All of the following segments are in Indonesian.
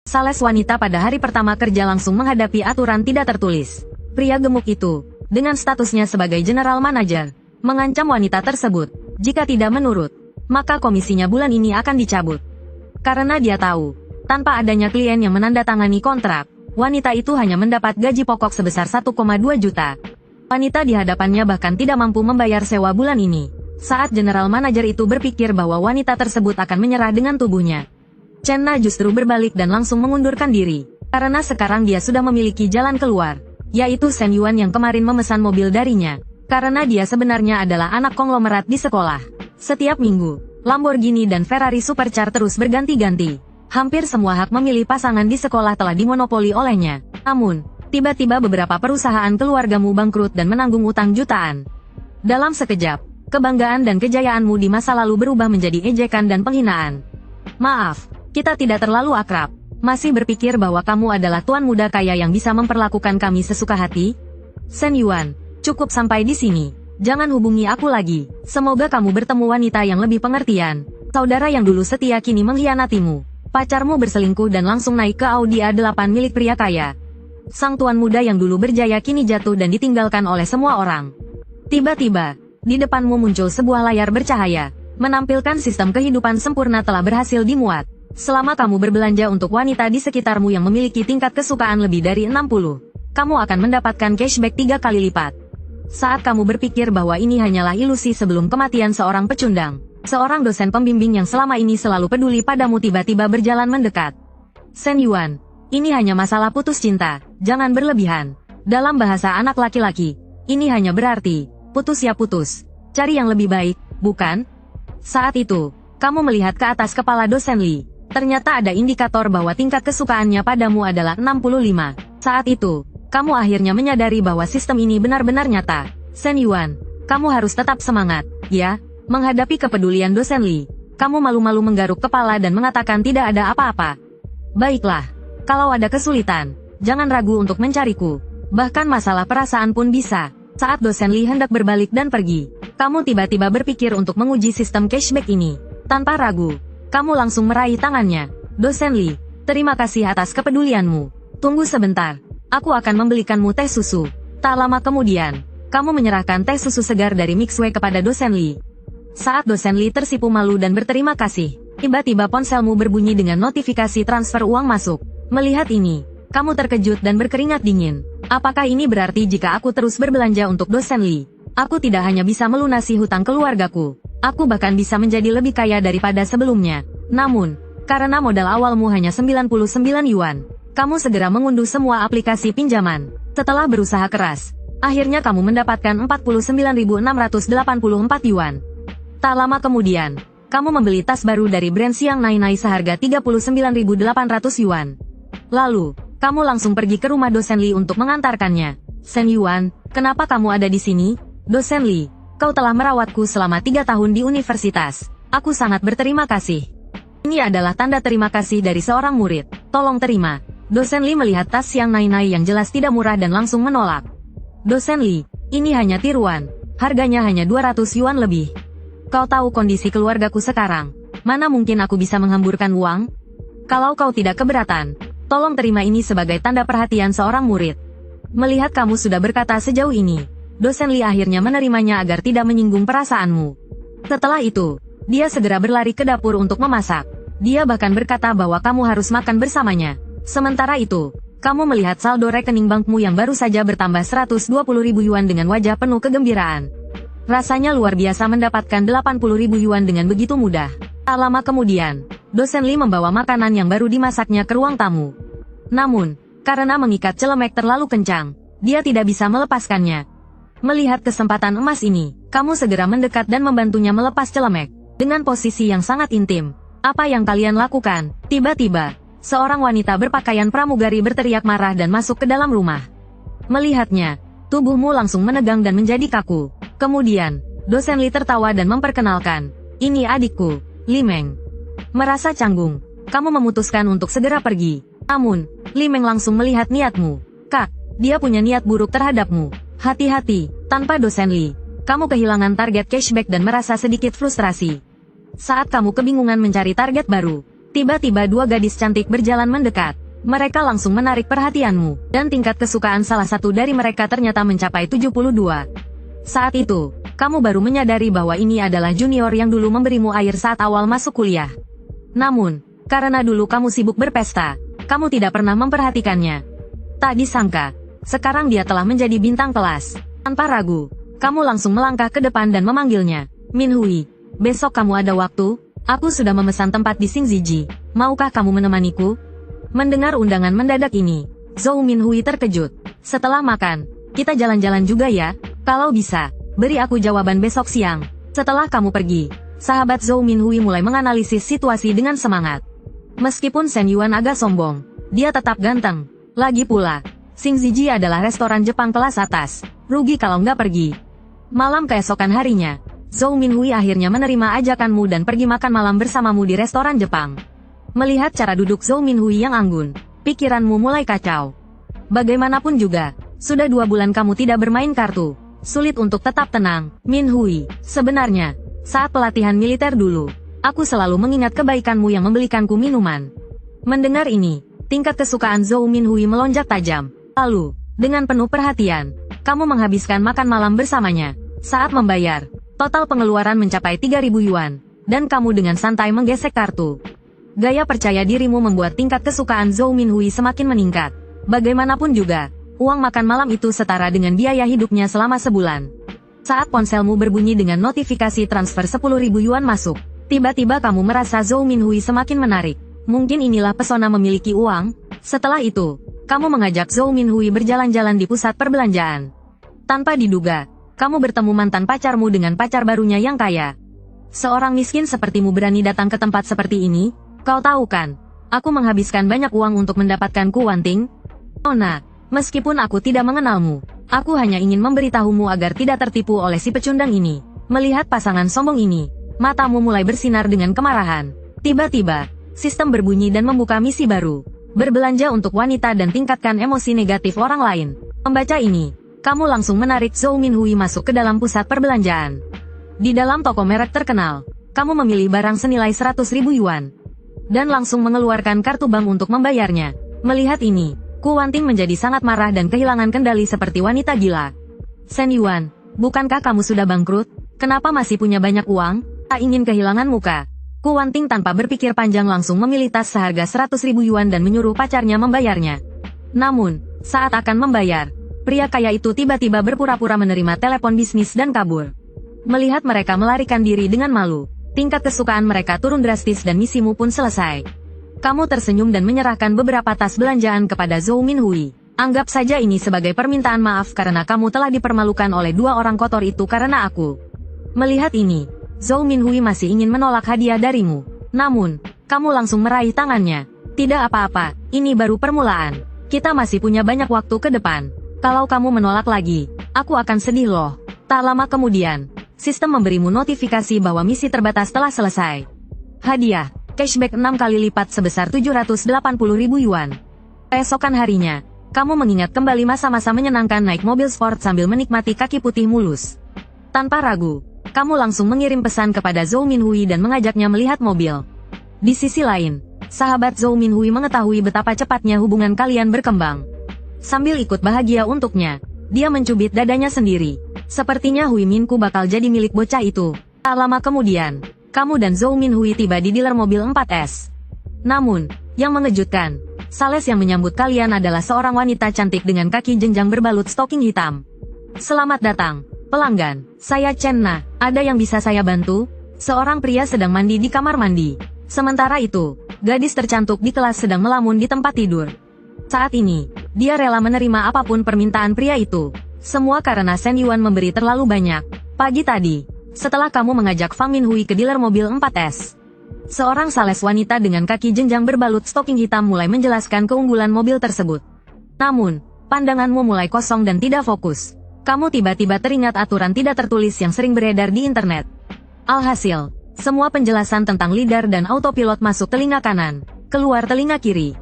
Sales wanita pada hari pertama kerja langsung menghadapi aturan tidak tertulis. Pria gemuk itu, dengan statusnya sebagai general manager, mengancam wanita tersebut, jika tidak menurut, maka komisinya bulan ini akan dicabut. Karena dia tahu, tanpa adanya klien yang menandatangani kontrak, wanita itu hanya mendapat gaji pokok sebesar 1,2 juta. Wanita di hadapannya bahkan tidak mampu membayar sewa bulan ini. Saat general manager itu berpikir bahwa wanita tersebut akan menyerah dengan tubuhnya, Chen Na justru berbalik dan langsung mengundurkan diri. Karena sekarang dia sudah memiliki jalan keluar, yaitu Shen Yuan yang kemarin memesan mobil darinya. Karena dia sebenarnya adalah anak konglomerat di sekolah. Setiap minggu, Lamborghini dan Ferrari Supercar terus berganti-ganti. Hampir semua hak memilih pasangan di sekolah telah dimonopoli olehnya. Namun, tiba-tiba beberapa perusahaan keluargamu bangkrut dan menanggung utang jutaan. Dalam sekejap, kebanggaan dan kejayaanmu di masa lalu berubah menjadi ejekan dan penghinaan. Maaf, kita tidak terlalu akrab. Masih berpikir bahwa kamu adalah tuan muda kaya yang bisa memperlakukan kami sesuka hati? Shen Yuan, cukup sampai di sini. Jangan hubungi aku lagi. Semoga kamu bertemu wanita yang lebih pengertian. Saudara yang dulu setia kini mengkhianatimu. Pacarmu berselingkuh dan langsung naik ke Audi A8 milik pria kaya. Sang tuan muda yang dulu berjaya kini jatuh dan ditinggalkan oleh semua orang. Tiba-tiba, di depanmu muncul sebuah layar bercahaya, menampilkan sistem kehidupan sempurna telah berhasil dimuat. Selama kamu berbelanja untuk wanita di sekitarmu yang memiliki tingkat kesukaan lebih dari 60, kamu akan mendapatkan cashback 3 kali lipat. Saat kamu berpikir bahwa ini hanyalah ilusi sebelum kematian seorang pecundang, seorang dosen pembimbing yang selama ini selalu peduli padamu tiba-tiba berjalan mendekat. Shen Yuan, ini hanya masalah putus cinta, jangan berlebihan. Dalam bahasa anak laki-laki, ini hanya berarti, putus ya putus. Cari yang lebih baik, bukan? Saat itu, kamu melihat ke atas kepala dosen Li. Ternyata ada indikator bahwa tingkat kesukaannya padamu adalah 65. Saat itu, kamu akhirnya menyadari bahwa sistem ini benar-benar nyata. Shen Yuan, kamu harus tetap semangat, ya. Menghadapi kepedulian dosen Li, kamu malu-malu menggaruk kepala dan mengatakan tidak ada apa-apa. Baiklah, kalau ada kesulitan, jangan ragu untuk mencariku. Bahkan masalah perasaan pun bisa. Saat dosen Li hendak berbalik dan pergi, kamu tiba-tiba berpikir untuk menguji sistem cashback ini. Tanpa ragu, kamu langsung meraih tangannya. Dosen Li, terima kasih atas kepedulianmu. Tunggu sebentar, aku akan membelikanmu teh susu. Tak lama kemudian, kamu menyerahkan teh susu segar dari Mixway kepada dosen Li. Saat dosen Li tersipu malu dan berterima kasih, tiba-tiba ponselmu berbunyi dengan notifikasi transfer uang masuk. Melihat ini, kamu terkejut dan berkeringat dingin. Apakah ini berarti jika aku terus berbelanja untuk dosen Li, aku tidak hanya bisa melunasi hutang keluargaku, aku bahkan bisa menjadi lebih kaya daripada sebelumnya. Namun, karena modal awalmu hanya 99 yuan, kamu segera mengunduh semua aplikasi pinjaman. Setelah berusaha keras, akhirnya kamu mendapatkan 49.684 yuan. Tak lama kemudian, kamu membeli tas baru dari brand Xiang Nainai seharga 39.800 yuan. Lalu, kamu langsung pergi ke rumah dosen Li untuk mengantarkannya. Shen Yuan, kenapa kamu ada di sini? Dosen Li, kau telah merawatku selama 3 tahun di universitas. Aku sangat berterima kasih. Ini adalah tanda terima kasih dari seorang murid. Tolong terima. Dosen Li melihat tas Xiang Nainai yang jelas tidak murah dan langsung menolak. Dosen Li, ini hanya tiruan. Harganya hanya 200 yuan lebih. Kau tahu kondisi keluargaku sekarang. Mana mungkin aku bisa menghamburkan uang? Kalau kau tidak keberatan, tolong terima ini sebagai tanda perhatian seorang murid. Melihat kamu sudah berkata sejauh ini, dosen Li akhirnya menerimanya agar tidak menyinggung perasaanmu. Setelah itu, dia segera berlari ke dapur untuk memasak. Dia bahkan berkata bahwa kamu harus makan bersamanya. Sementara itu, kamu melihat saldo rekening bankmu yang baru saja bertambah 120.000 yuan dengan wajah penuh kegembiraan. Rasanya luar biasa mendapatkan 80.000 yuan dengan begitu mudah. Tak lama kemudian, dosen Li membawa makanan yang baru dimasaknya ke ruang tamu. Namun, karena mengikat celemek terlalu kencang, dia tidak bisa melepaskannya. Melihat kesempatan emas ini, kamu segera mendekat dan membantunya melepas celemek. Dengan posisi yang sangat intim, apa yang kalian lakukan? Tiba-tiba, seorang wanita berpakaian pramugari berteriak marah dan masuk ke dalam rumah. Melihatnya, tubuhmu langsung menegang dan menjadi kaku. Kemudian, dosen Li tertawa dan memperkenalkan, ini adikku, Li Meng. Merasa canggung, kamu memutuskan untuk segera pergi. Namun, Li Meng langsung melihat niatmu. Kak, dia punya niat buruk terhadapmu. Hati-hati, tanpa dosen Li, kamu kehilangan target cashback dan merasa sedikit frustrasi. Saat kamu kebingungan mencari target baru, Tiba-tiba dua gadis cantik berjalan mendekat. Mereka langsung menarik perhatianmu, dan tingkat kesukaan salah satu dari mereka ternyata mencapai 72. Saat itu, kamu baru menyadari bahwa ini adalah junior yang dulu memberimu air saat awal masuk kuliah. Namun, karena dulu kamu sibuk berpesta, kamu tidak pernah memperhatikannya. Tak disangka, sekarang dia telah menjadi bintang kelas. Tanpa ragu, kamu langsung melangkah ke depan dan memanggilnya. Minhui, besok kamu ada waktu? Aku sudah memesan tempat di Xingziji. Maukah kamu menemaniku? Mendengar undangan mendadak ini, Zhou Minhui terkejut. Setelah makan, kita jalan-jalan juga ya? Kalau bisa, beri aku jawaban besok siang. Setelah kamu pergi, sahabat Zhou Minhui mulai menganalisis situasi dengan semangat. Meskipun Shen Yuan agak sombong, dia tetap ganteng. Lagi pula, Xingziji adalah restoran Jepang kelas atas. Rugi kalau nggak pergi. Malam keesokan harinya, Zhou Minhui akhirnya menerima ajakanmu dan pergi makan malam bersamamu di restoran Jepang. Melihat cara duduk Zhou Minhui yang anggun, pikiranmu mulai kacau. Bagaimanapun juga, sudah 2 bulan kamu tidak bermain kartu. Sulit untuk tetap tenang. Minhui, sebenarnya, saat pelatihan militer dulu, aku selalu mengingat kebaikanmu yang membelikanku minuman. Mendengar ini, tingkat kesukaan Zhou Minhui melonjak tajam. Lalu, dengan penuh perhatian, kamu menghabiskan makan malam bersamanya. Saat membayar, total pengeluaran mencapai 3.000 yuan, dan kamu dengan santai menggesek kartu. Gaya percaya dirimu membuat tingkat kesukaan Zhou Minhui semakin meningkat. Bagaimanapun juga, uang makan malam itu setara dengan biaya hidupnya selama sebulan. Saat ponselmu berbunyi dengan notifikasi transfer 10.000 yuan masuk, tiba-tiba kamu merasa Zhou Minhui semakin menarik. Mungkin inilah pesona memiliki uang. Setelah itu, kamu mengajak Zhou Minhui berjalan-jalan di pusat perbelanjaan. Tanpa diduga, kamu bertemu mantan pacarmu dengan pacar barunya yang kaya. Seorang miskin sepertimu berani datang ke tempat seperti ini? Kau tahu kan, aku menghabiskan banyak uang untuk mendapatkan kuanting. Nona, meskipun aku tidak mengenalmu, aku hanya ingin memberitahumu agar tidak tertipu oleh si pecundang ini. Melihat pasangan sombong ini, matamu mulai bersinar dengan kemarahan. Tiba-tiba, sistem berbunyi dan membuka misi baru. Berbelanja untuk wanita dan tingkatkan emosi negatif orang lain. Membaca ini, kamu langsung menarik Zhou Minhui masuk ke dalam pusat perbelanjaan. Di dalam toko merek terkenal, kamu memilih barang senilai 100.000 yuan. Dan langsung mengeluarkan kartu bank untuk membayarnya. Melihat ini, Ku Wanting menjadi sangat marah dan kehilangan kendali seperti wanita gila. Shen Yuan, bukankah kamu sudah bangkrut? Kenapa masih punya banyak uang? Tak ingin kehilangan muka. Ku Wanting tanpa berpikir panjang langsung memilih tas seharga 100.000 yuan dan menyuruh pacarnya membayarnya. Namun, saat akan membayar, pria kaya itu tiba-tiba berpura-pura menerima telepon bisnis dan kabur. Melihat mereka melarikan diri dengan malu, tingkat kesukaan mereka turun drastis dan misimu pun selesai. Kamu tersenyum dan menyerahkan beberapa tas belanjaan kepada Zhou Minhui. Anggap saja ini sebagai permintaan maaf karena kamu telah dipermalukan oleh 2 orang kotor itu karena aku. Melihat ini, Zhou Minhui masih ingin menolak hadiah darimu. Namun, kamu langsung meraih tangannya. Tidak apa-apa, ini baru permulaan. Kita masih punya banyak waktu ke depan. Kalau kamu menolak lagi, aku akan sedih loh. Tak lama kemudian, sistem memberimu notifikasi bahwa misi terbatas telah selesai. Hadiah, cashback 6 kali lipat sebesar 780.000 yuan. Keesokan harinya, kamu mengingat kembali masa-masa menyenangkan naik mobil sport sambil menikmati kaki putih mulus. Tanpa ragu, kamu langsung mengirim pesan kepada Zhou Minhui dan mengajaknya melihat mobil. Di sisi lain, sahabat Zhou Minhui mengetahui betapa cepatnya hubungan kalian berkembang. Sambil ikut bahagia untuknya, dia mencubit dadanya sendiri. Sepertinya Hui Minku bakal jadi milik bocah itu. Tak lama kemudian, kamu dan Zhou Minhui tiba di dealer mobil 4S. Namun, yang mengejutkan, sales yang menyambut kalian adalah seorang wanita cantik dengan kaki jenjang berbalut stoking hitam. Selamat datang, pelanggan. Saya Chen Na. Ada yang bisa saya bantu? Seorang pria sedang mandi di kamar mandi. Sementara itu, gadis tercantik di kelas sedang melamun di tempat tidur. Saat ini, dia rela menerima apapun permintaan pria itu. Semua karena Shen Yuan memberi terlalu banyak. Pagi tadi, setelah kamu mengajak Fang Minhui ke dealer mobil 4S, seorang sales wanita dengan kaki jenjang berbalut stoking hitam mulai menjelaskan keunggulan mobil tersebut. Namun, pandanganmu mulai kosong dan tidak fokus. Kamu tiba-tiba teringat aturan tidak tertulis yang sering beredar di internet. Alhasil, semua penjelasan tentang lidar dan autopilot masuk telinga kanan, keluar telinga kiri.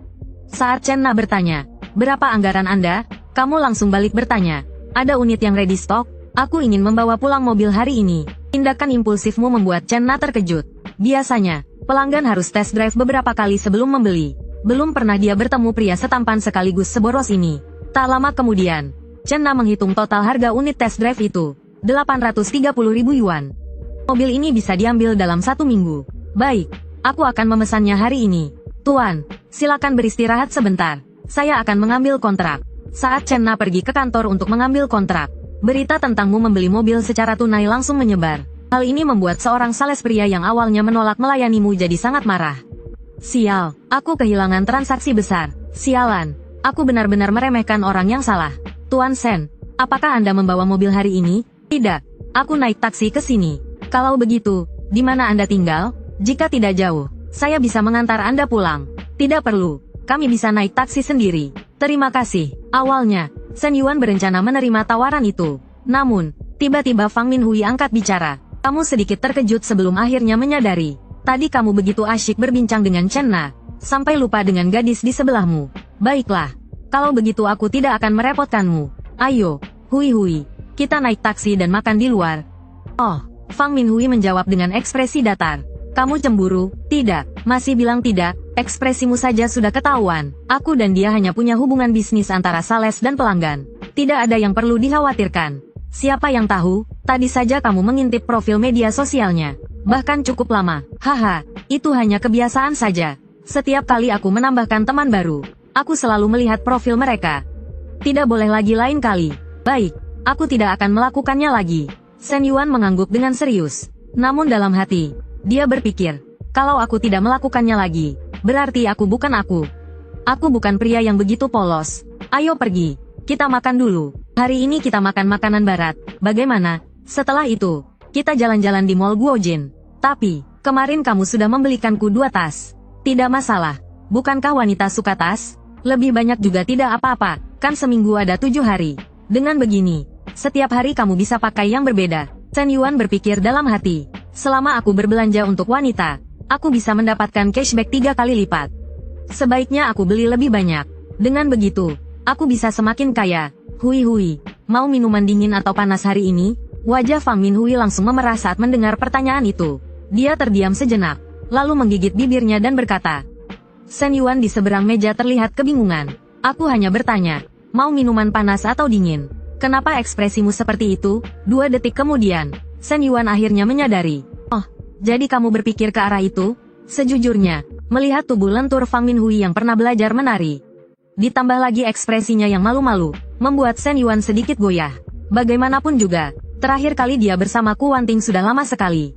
Saat Chen Na bertanya, berapa anggaran Anda? Kamu langsung balik bertanya, ada unit yang ready stock? Aku ingin membawa pulang mobil hari ini. Tindakan impulsifmu membuat Chen Na terkejut. Biasanya, Pelanggan harus test drive beberapa kali sebelum membeli. Belum pernah dia bertemu pria setampan sekaligus seboros ini. Tak lama kemudian, Chen Na menghitung total harga unit test drive itu, 830.000 yuan. Mobil ini bisa diambil dalam 1 minggu. Baik, aku akan memesannya hari ini. Tuan, silakan beristirahat sebentar. Saya akan mengambil kontrak. Saat Chen Na pergi ke kantor untuk mengambil kontrak, berita tentangmu membeli mobil secara tunai langsung menyebar. Hal ini membuat seorang sales pria yang awalnya menolak melayanimu jadi sangat marah. Sial, aku kehilangan transaksi besar. Sialan, aku benar-benar meremehkan orang yang salah. Tuan Shen, apakah Anda membawa mobil hari ini? Tidak, aku naik taksi ke sini. Kalau begitu, di mana Anda tinggal? Jika tidak jauh, saya bisa mengantar Anda pulang. Tidak perlu, kami bisa naik taksi sendiri. Terima kasih. Awalnya, Shen Yuan berencana menerima tawaran itu. Namun, tiba-tiba Fang Minhui angkat bicara. Kamu sedikit terkejut sebelum akhirnya menyadari. Tadi kamu begitu asyik berbincang dengan Chen Na, sampai lupa dengan gadis di sebelahmu. Baiklah, kalau begitu aku tidak akan merepotkanmu. Ayo, Hui, kita naik taksi dan makan di luar. Oh, Fang Minhui menjawab dengan ekspresi datar. Kamu cemburu? Tidak, masih bilang tidak, ekspresimu saja sudah ketahuan. Aku dan dia hanya punya hubungan bisnis antara sales dan pelanggan. Tidak ada yang perlu dikhawatirkan. Siapa yang tahu, tadi saja kamu mengintip profil media sosialnya. Bahkan cukup lama. Haha, itu hanya kebiasaan saja. Setiap kali aku menambahkan teman baru, aku selalu melihat profil mereka. Tidak boleh lagi lain kali. Baik, aku tidak akan melakukannya lagi. Shen Yuan mengangguk dengan serius. Namun dalam hati, dia berpikir, kalau aku tidak melakukannya lagi, berarti aku bukan aku. Aku bukan pria yang begitu polos. Ayo pergi, kita makan dulu. Hari ini kita makan makanan barat, bagaimana? Setelah itu, kita jalan-jalan di Mall Guojin. Tapi, kemarin kamu sudah membelikanku 2 tas. Tidak masalah, bukankah wanita suka tas? Lebih banyak juga tidak apa-apa, kan seminggu ada 7 hari. Dengan begini, setiap hari kamu bisa pakai yang berbeda. Shen Yuan berpikir dalam hati, selama aku berbelanja untuk wanita, aku bisa mendapatkan cashback 3 kali lipat. Sebaiknya aku beli lebih banyak. Dengan begitu, aku bisa semakin kaya. Hui, mau minuman dingin atau panas hari ini? Wajah Fang Minhui langsung memerah saat mendengar pertanyaan itu. Dia terdiam sejenak, lalu menggigit bibirnya dan berkata. Shen Yuan di seberang meja terlihat kebingungan. Aku hanya bertanya, mau minuman panas atau dingin? Kenapa ekspresimu seperti itu? 2 detik kemudian, Shen Yuan akhirnya menyadari. Oh, jadi kamu berpikir ke arah itu? Sejujurnya, melihat tubuh lentur Fang Minhui yang pernah belajar menari, ditambah lagi ekspresinya yang malu-malu, membuat Shen Yuan sedikit goyah. Bagaimanapun juga, terakhir kali dia bersama Ku Wanting sudah lama sekali.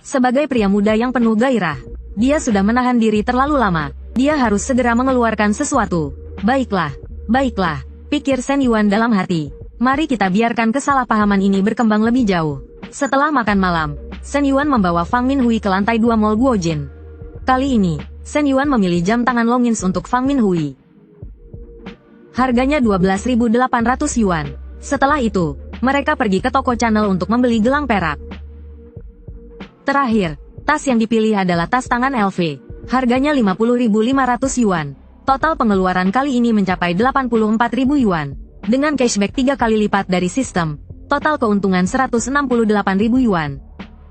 Sebagai pria muda yang penuh gairah, dia sudah menahan diri terlalu lama. Dia harus segera mengeluarkan sesuatu. Baiklah, pikir Shen Yuan dalam hati. Mari kita biarkan kesalahpahaman ini berkembang lebih jauh. Setelah makan malam, Shen Yuan membawa Fang Minhui ke lantai 2 Mall Guojin. Kali ini, Shen Yuan memilih jam tangan Longines untuk Fang Minhui. Harganya 12.800 yuan. Setelah itu, mereka pergi ke toko Chanel untuk membeli gelang perak. Terakhir, tas yang dipilih adalah tas tangan LV. Harganya 50.500 yuan. Total pengeluaran kali ini mencapai 84.000 yuan. Dengan cashback 3 kali lipat dari sistem, total keuntungan 168.000 yuan.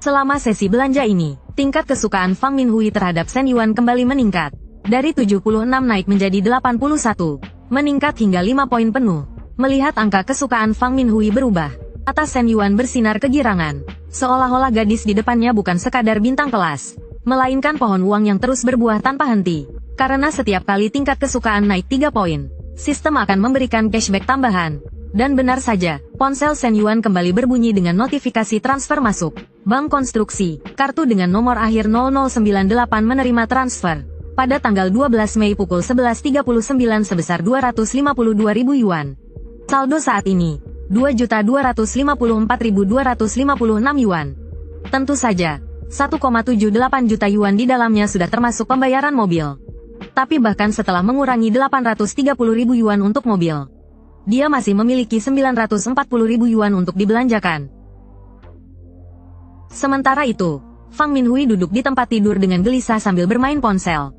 Selama sesi belanja ini, tingkat kesukaan Fang Minhui terhadap Shen Yuan kembali meningkat. Dari 76 naik menjadi 81. Meningkat hingga 5 poin penuh. Melihat angka kesukaan Fang Minhui berubah, mata Shen Yuan bersinar kegirangan. Seolah-olah gadis di depannya bukan sekadar bintang kelas, melainkan pohon uang yang terus berbuah tanpa henti. Karena setiap kali tingkat kesukaan naik 3 poin, sistem akan memberikan cashback tambahan. Dan benar saja, ponsel Shen Yuan kembali berbunyi dengan notifikasi transfer masuk. Bank Konstruksi, kartu dengan nomor akhir 0098 menerima transfer. Pada tanggal 12 Mei pukul 11.39 sebesar 252.000 yuan. Saldo saat ini, 2.254.256 yuan. Tentu saja, 1,78 juta yuan di dalamnya sudah termasuk pembayaran mobil. Tapi bahkan setelah mengurangi 830.000 yuan untuk mobil, dia masih memiliki 940.000 yuan untuk dibelanjakan. Sementara itu, Fang Minhui duduk di tempat tidur dengan gelisah sambil bermain ponsel.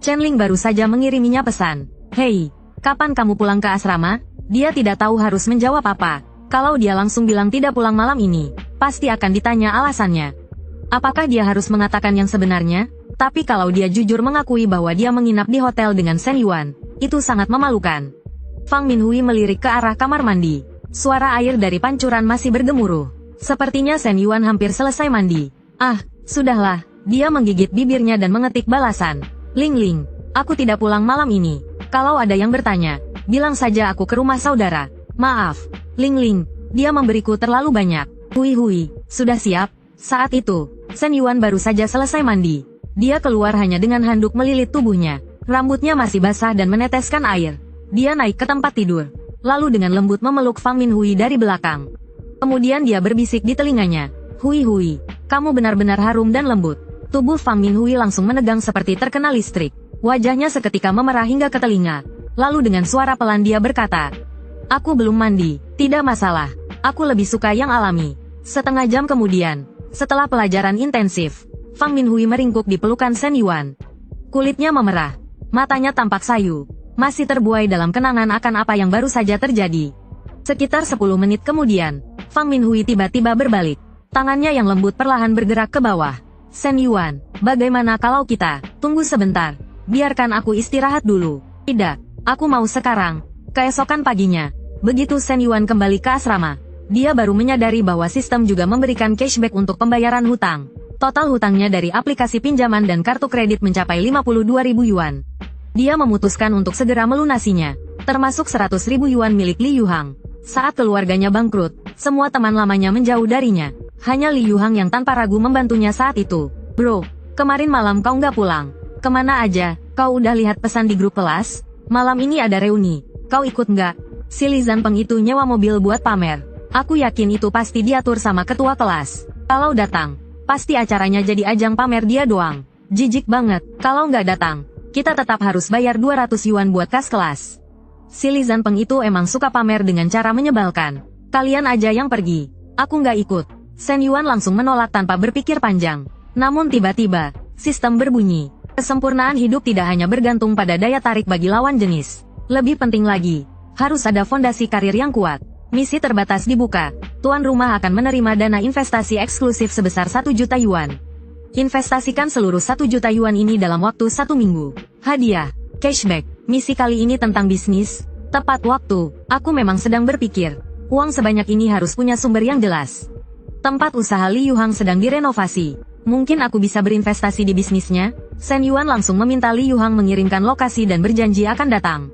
Chen Ling baru saja mengiriminya pesan. Hei, kapan kamu pulang ke asrama? Dia tidak tahu harus menjawab apa. Kalau dia langsung bilang tidak pulang malam ini, pasti akan ditanya alasannya. Apakah dia harus mengatakan yang sebenarnya? Tapi kalau dia jujur mengakui bahwa dia menginap di hotel dengan Shen Yuan, itu sangat memalukan. Fang Minhui melirik ke arah kamar mandi. Suara air dari pancuran masih bergemuruh. Sepertinya Shen Yuan hampir selesai mandi. Ah, sudahlah. Dia menggigit bibirnya dan mengetik balasan. Ling Ling, aku tidak pulang malam ini. Kalau ada yang bertanya, bilang saja aku ke rumah saudara. Maaf, Ling Ling, dia memberiku terlalu banyak. Hui, sudah siap? Saat itu, Shen Yuan baru saja selesai mandi. Dia keluar hanya dengan handuk melilit tubuhnya. Rambutnya masih basah dan meneteskan air. Dia naik ke tempat tidur. Lalu dengan lembut memeluk Fang Minhui dari belakang. Kemudian dia berbisik di telinganya. Hui, kamu benar-benar harum dan lembut. Tubuh Fang Minhui langsung menegang seperti terkena listrik. Wajahnya seketika memerah hingga ke telinga. Lalu dengan suara pelan dia berkata, aku belum mandi, tidak masalah. Aku lebih suka yang alami. Setengah jam kemudian, setelah pelajaran intensif, Fang Minhui meringkuk di pelukan Shen Yuan. Kulitnya memerah. Matanya tampak sayu. Masih terbuai dalam kenangan akan apa yang baru saja terjadi. Sekitar 10 menit kemudian, Fang Minhui tiba-tiba berbalik. Tangannya yang lembut perlahan bergerak ke bawah. Shen Yuan, bagaimana kalau kita tunggu sebentar? Biarkan aku istirahat dulu. Tidak, aku mau sekarang. Keesokan paginya, begitu Shen Yuan kembali ke asrama, dia baru menyadari bahwa sistem juga memberikan cashback untuk pembayaran hutang. Total hutangnya dari aplikasi pinjaman dan kartu kredit mencapai 52.000 yuan. Dia memutuskan untuk segera melunasinya, termasuk 100.000 yuan milik Li Yuhang. Saat keluarganya bangkrut, semua teman lamanya menjauh darinya. Hanya Li Yuhang yang tanpa ragu membantunya saat itu. Bro, kemarin malam kau nggak pulang. Kemana aja? Kau udah lihat pesan di grup kelas? Malam ini ada reuni. Kau ikut nggak? Si Li Zanpeng itu nyewa mobil buat pamer. Aku yakin itu pasti diatur sama ketua kelas. Kalau datang, pasti acaranya jadi ajang pamer dia doang. Jijik banget. Kalau nggak datang, kita tetap harus bayar 200 yuan buat kas kelas. Si Li Zanpeng itu emang suka pamer dengan cara menyebalkan. Kalian aja yang pergi. Aku nggak ikut. Shen Yuan langsung menolak tanpa berpikir panjang. Namun tiba-tiba, sistem berbunyi. Kesempurnaan hidup tidak hanya bergantung pada daya tarik bagi lawan jenis. Lebih penting lagi, harus ada fondasi karir yang kuat. Misi terbatas dibuka. Tuan rumah akan menerima dana investasi eksklusif sebesar 1 juta yuan. Investasikan seluruh 1 juta yuan ini dalam waktu 1 minggu. Hadiah, cashback, misi kali ini tentang bisnis. Tepat waktu, aku memang sedang berpikir. Uang sebanyak ini harus punya sumber yang jelas. Tempat usaha Li Yuhang sedang direnovasi. Mungkin aku bisa berinvestasi di bisnisnya? Shen Yuan langsung meminta Li Yuhang mengirimkan lokasi dan berjanji akan datang.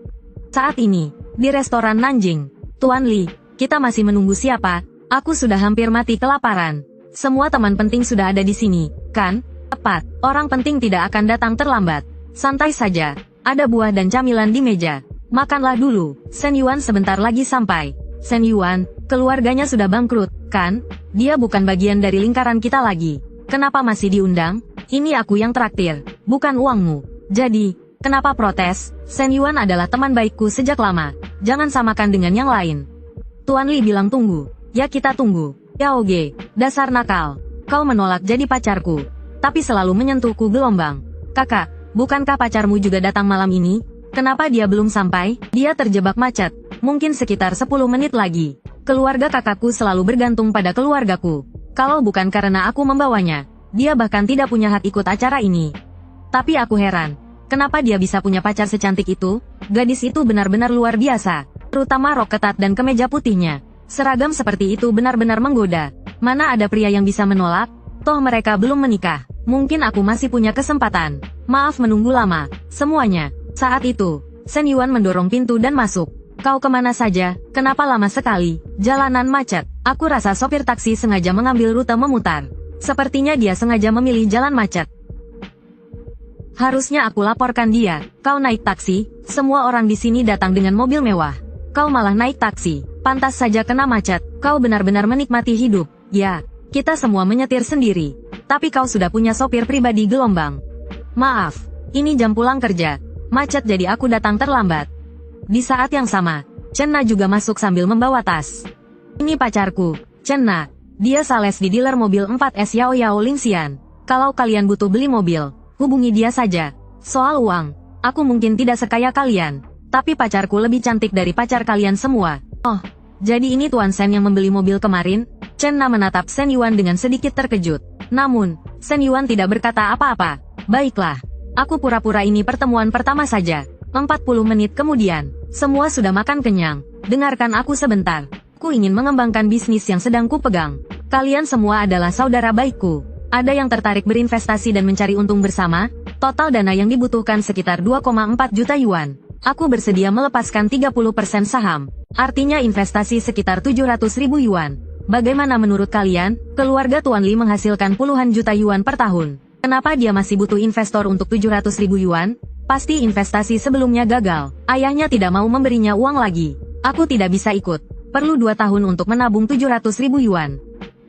Saat ini, di restoran Nanjing. Tuan Li, kita masih menunggu siapa? Aku sudah hampir mati kelaparan. Semua teman penting sudah ada di sini, kan? Tepat, orang penting tidak akan datang terlambat. Santai saja, ada buah dan camilan di meja. Makanlah dulu, Shen Yuan sebentar lagi sampai. Shen Yuan, keluarganya sudah bangkrut, kan? Dia bukan bagian dari lingkaran kita lagi. Kenapa masih diundang? Ini aku yang traktir, bukan uangmu. Jadi, kenapa protes? Shen Yuan adalah teman baikku sejak lama. Jangan samakan dengan yang lain. Tuan Li bilang tunggu. Ya kita tunggu. Yao Ge, dasar nakal. Kau menolak jadi pacarku, tapi selalu menyentuhku gelombang. Kakak, bukankah pacarmu juga datang malam ini? Kenapa dia belum sampai? Dia terjebak macet. Mungkin sekitar 10 menit lagi. Keluarga kakakku selalu bergantung pada keluargaku. Kalau bukan karena aku membawanya, dia bahkan tidak punya hak ikut acara ini. Tapi aku heran, kenapa dia bisa punya pacar secantik itu? Gadis itu benar-benar luar biasa, terutama rok ketat dan kemeja putihnya. Seragam seperti itu benar-benar menggoda. Mana ada pria yang bisa menolak? Toh mereka belum menikah. Mungkin aku masih punya kesempatan. Maaf menunggu lama, semuanya. Saat itu, Shen Yuan mendorong pintu dan masuk. Kau kemana saja? Kenapa lama sekali? Jalanan macet. Aku rasa sopir taksi sengaja mengambil rute memutar. Sepertinya dia sengaja memilih jalan macet. Harusnya aku laporkan dia. Kau naik taksi? Semua orang di sini datang dengan mobil mewah. Kau malah naik taksi. Pantas saja kena macet. Kau benar-benar menikmati hidup. Ya, kita semua menyetir sendiri. Tapi kau sudah punya sopir pribadi gelombang. Maaf, ini jam pulang kerja. Macet jadi aku datang terlambat. Di saat yang sama, Chen Na juga masuk sambil membawa tas. Ini pacarku, Chen Na. Dia sales di dealer mobil 4S Yao Yao Lingxian. Kalau kalian butuh beli mobil, hubungi dia saja. Soal uang, aku mungkin tidak sekaya kalian, tapi pacarku lebih cantik dari pacar kalian semua. Oh, jadi ini Tuan Shen yang membeli mobil kemarin? Chen Na menatap Shen Yuan dengan sedikit terkejut. Namun, Shen Yuan tidak berkata apa-apa. Baiklah. Aku pura-pura ini pertemuan pertama saja. 40 menit kemudian, semua sudah makan kenyang. Dengarkan aku sebentar. Ku ingin mengembangkan bisnis yang sedang ku pegang. Kalian semua adalah saudara baikku. Ada yang tertarik berinvestasi dan mencari untung bersama? Total dana yang dibutuhkan sekitar 2,4 juta yuan. Aku bersedia melepaskan 30% saham. Artinya investasi sekitar 700 ribu yuan. Bagaimana menurut kalian? Keluarga Tuan Li menghasilkan puluhan juta yuan per tahun. Kenapa dia masih butuh investor untuk 700 ribu yuan? Pasti investasi sebelumnya gagal. Ayahnya tidak mau memberinya uang lagi. Aku tidak bisa ikut. Perlu 2 tahun untuk menabung 700 ribu yuan.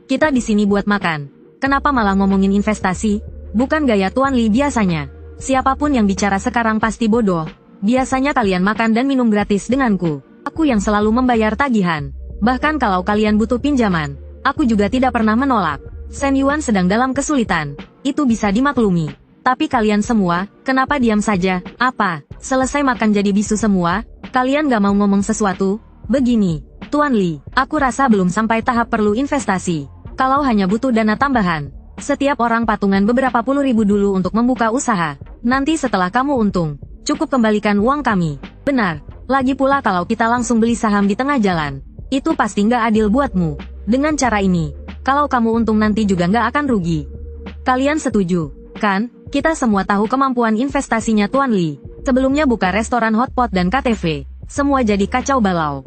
Kita di sini buat makan. Kenapa malah ngomongin investasi? Bukan gaya Tuan Li biasanya. Siapapun yang bicara sekarang pasti bodoh. Biasanya kalian makan dan minum gratis denganku. Aku yang selalu membayar tagihan. Bahkan kalau kalian butuh pinjaman, aku juga tidak pernah menolak. Shen Yuan sedang dalam kesulitan. Itu bisa dimaklumi. Tapi kalian semua, kenapa diam saja? Apa? Selesai makan jadi bisu semua? Kalian gak mau ngomong sesuatu? Begini, Tuan Li, aku rasa belum sampai tahap perlu investasi. Kalau hanya butuh dana tambahan, setiap orang patungan beberapa puluh ribu dulu untuk membuka usaha. Nanti setelah kamu untung, cukup kembalikan uang kami. Benar, lagi pula kalau kita langsung beli saham di tengah jalan, itu pasti nggak adil buatmu. Dengan cara ini, kalau kamu untung nanti juga nggak akan rugi. Kalian setuju, kan? Kita semua tahu kemampuan investasinya Tuan Li. Sebelumnya buka restoran hotpot dan KTV, semua jadi kacau balau.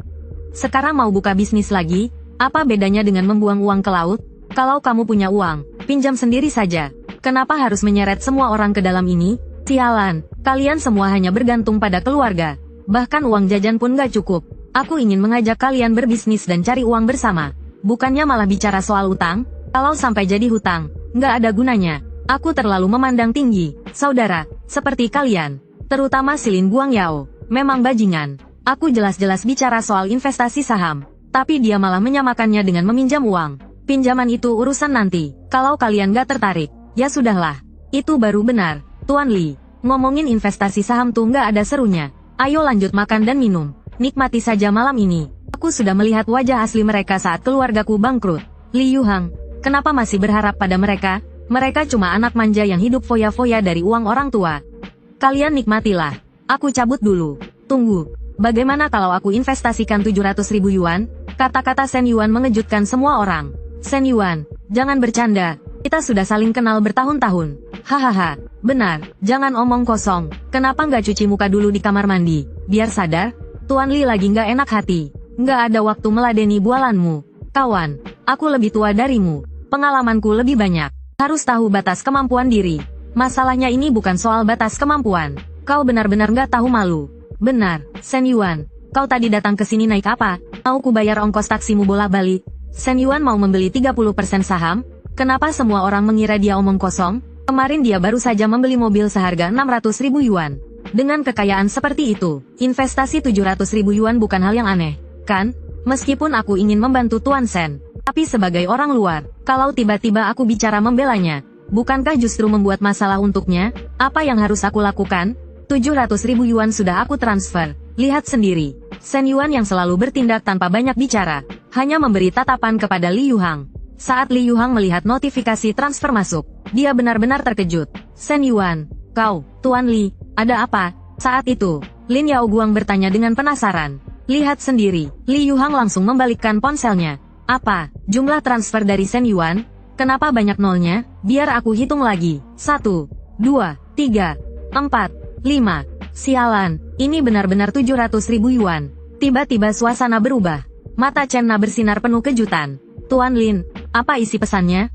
Sekarang mau buka bisnis lagi? Apa bedanya dengan membuang uang ke laut? Kalau kamu punya uang, pinjam sendiri saja. Kenapa harus menyeret semua orang ke dalam ini? Sialan, kalian semua hanya bergantung pada keluarga. Bahkan uang jajan pun gak cukup. Aku ingin mengajak kalian berbisnis dan cari uang bersama. Bukannya malah bicara soal utang? Kalau sampai jadi hutang, gak ada gunanya. Aku terlalu memandang tinggi, saudara, seperti kalian. Terutama Silin Guangyao, memang bajingan. Aku jelas-jelas bicara soal investasi saham. Tapi dia malah menyamakannya dengan meminjam uang. Pinjaman itu urusan nanti. Kalau kalian gak tertarik, ya sudahlah. Itu baru benar, Tuan Li. Ngomongin investasi saham tuh gak ada serunya. Ayo lanjut makan dan minum. Nikmati saja malam ini. Aku sudah melihat wajah asli mereka saat keluargaku bangkrut. Li Yuhang, kenapa masih berharap pada mereka? Mereka cuma anak manja yang hidup foya-foya dari uang orang tua. Kalian nikmatilah. Aku cabut dulu. Tunggu. Bagaimana kalau aku investasikan 700 ribu yuan? Kata-kata Shen Yuan mengejutkan semua orang. Shen Yuan, jangan bercanda. Kita sudah saling kenal bertahun-tahun. Hahaha, benar, jangan omong kosong. Kenapa nggak cuci muka dulu di kamar mandi? Biar sadar, Tuan Li lagi nggak enak hati. Nggak ada waktu meladeni bualanmu. Kawan, aku lebih tua darimu. Pengalamanku lebih banyak. Harus tahu batas kemampuan diri. Masalahnya ini bukan soal batas kemampuan. Kau benar-benar nggak tahu malu. Benar, Shen Yuan. Kau tadi datang ke sini naik apa? Mau ku bayar ongkos taksimu bolak-balik? Shen Yuan mau membeli 30% saham? Kenapa semua orang mengira dia omong kosong? Kemarin dia baru saja membeli mobil seharga 600 ribu yuan. Dengan kekayaan seperti itu, investasi 700 ribu yuan bukan hal yang aneh, kan? Meskipun aku ingin membantu Tuan Shen, tapi sebagai orang luar, kalau tiba-tiba aku bicara membelanya, bukankah justru membuat masalah untuknya? Apa yang harus aku lakukan? 700 ribu yuan sudah aku transfer. Lihat sendiri, Shen Yuan yang selalu bertindak tanpa banyak bicara, hanya memberi tatapan kepada Li Yuhang. Saat Li Yuhang melihat notifikasi transfer masuk, dia benar-benar terkejut. Shen Yuan, kau, Tuan Li, ada apa? Saat itu, Lin Yaoguang bertanya dengan penasaran. Lihat sendiri, Li Yuhang langsung membalikkan ponselnya. Apa, jumlah transfer dari Shen Yuan? Kenapa banyak nolnya? Biar aku hitung lagi. 1, 2, 3, 4, 5. Sialan, ini benar-benar 700 ribu yuan. Tiba-tiba suasana berubah. Mata Chen Na bersinar penuh kejutan. Tuan Lin, apa isi pesannya?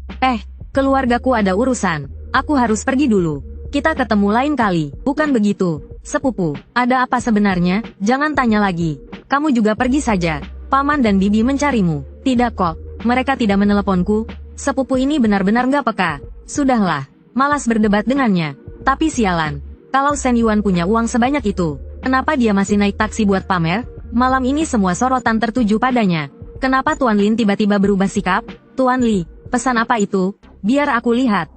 Keluargaku ada urusan. Aku harus pergi dulu. Kita ketemu lain kali, bukan begitu? Sepupu, ada apa sebenarnya? Jangan tanya lagi. Kamu juga pergi saja. Paman dan bibi mencarimu. Tidak kok, mereka tidak meneleponku. Sepupu ini benar-benar nggak peka. Sudahlah, malas berdebat dengannya. Tapi sialan, kalau Shen Yuan punya uang sebanyak itu, kenapa dia masih naik taksi buat pamer? Malam ini semua sorotan tertuju padanya. Kenapa Tuan Lin tiba-tiba berubah sikap? Tuan Li, pesan apa itu? Biar aku lihat.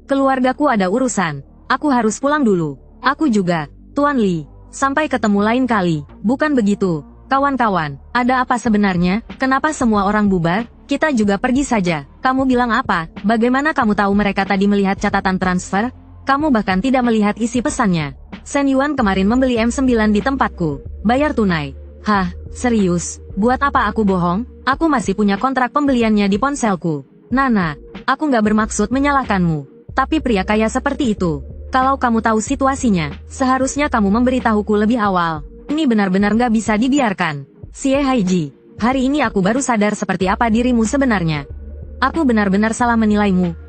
Keluargaku ada urusan. Aku harus pulang dulu. Aku juga. Tuan Li, sampai ketemu lain kali. Bukan begitu. Kawan-kawan, ada apa sebenarnya? Kenapa semua orang bubar? Kita juga pergi saja. Kamu bilang apa? Bagaimana kamu tahu mereka tadi melihat catatan transfer? Kamu bahkan tidak melihat isi pesannya. Shen Yuan kemarin membeli M9 di tempatku. Bayar tunai. Hah, serius? Buat apa aku bohong? Aku masih punya kontrak pembeliannya di ponselku. Nana, aku nggak bermaksud menyalahkanmu. Tapi pria kaya seperti itu. Kalau kamu tahu situasinya, seharusnya kamu memberitahuku lebih awal. Ini benar-benar nggak bisa dibiarkan. Xie Haiji, hari ini aku baru sadar seperti apa dirimu sebenarnya. Aku benar-benar salah menilaimu.